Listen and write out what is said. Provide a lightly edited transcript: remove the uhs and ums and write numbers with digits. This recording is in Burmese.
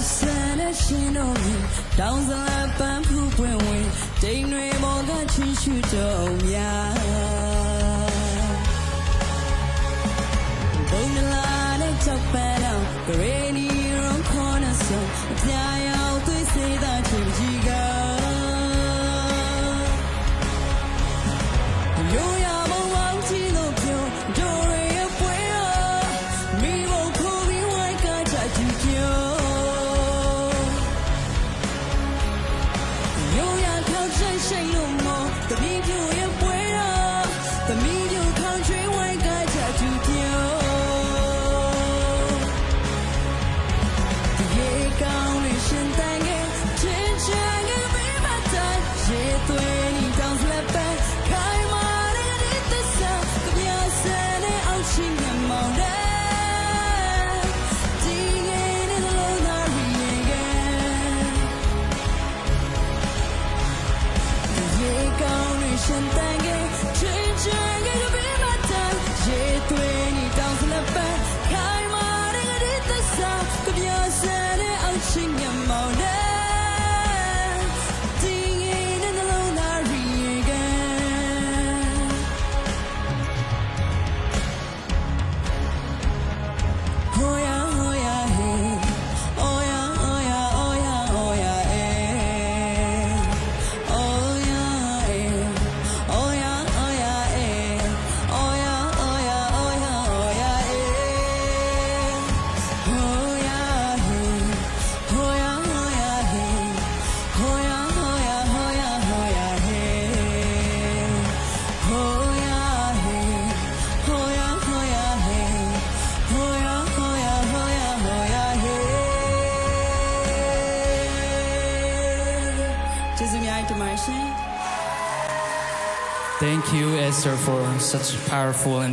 ရှင်တို့မြင်တောင်းစလာပန်းဖူးပွင့်ဝင်တိမ်တွေပေါ်ကချီရှုတော်များဘုံလာတဲ့ချက်ပန်းအောင်ဂရေနီရောခေါ်နေဆုံးအပြာရောက်သွေးစေးတာချင်ကြီးကရိုးရမဝေါကြည့်လို့ပြောတို့ရဲ့ပွဲတော်မိဖို့ခိုးပြီးဝိုင်းကချကြည့်ပြောရှိန်လို့မောတမီးပြူရဲ့ပွဲတော်တမီးပြူခေါင်းချွေးဝိုင်းကချတူပြောရေကောင်းလေးရှင်တန်ခဲ့ချင်းချင်ခဲ့ပြီးမှတိုင်းရေသွေးနီတောင်စလက်ပဲခိုင်မာတဲ့ဒီသစ္စာကပြားစဲတဲ့အောက်ချင်းကမောင်းတဲ့ဒီငယ်နဲ့လုံးသားရီရဲ့ကောင်းနေရှင်တန်ခဲ့ချင်းချင်ခဲ့ပြီးမှတိုင်းရေသွေးနီတောင်စလက်ပဲခိုင်မာတဲ့ဒီသစ္စာကပြားစဲတဲ့အောက်ချင်းကမောင်းတဲ့ဒီငယ်နဲ့လုံးသားရီရဲ့ဟိုယာဟိုယာဟေးအိုယာအိုယာအိုယာအိုယာအေးအိုယာအေးအိုယာအိုယာအေးအိုယာအိုယာအိုယာအိုယာအေးဟိုယာဟေးဟိုယာဟိုယာဟေးဟိုယာဟိုယာဟိုယာဟိုယာဟေးဟိုယာဟေးဟိုယာဟိုယာဟေးဟိုယာဟိုယာဟိုယာဟိုယာဟေးကျေးဇူးများတင်ပါတယ်ရှင် Thank you, Esther, for such powerful and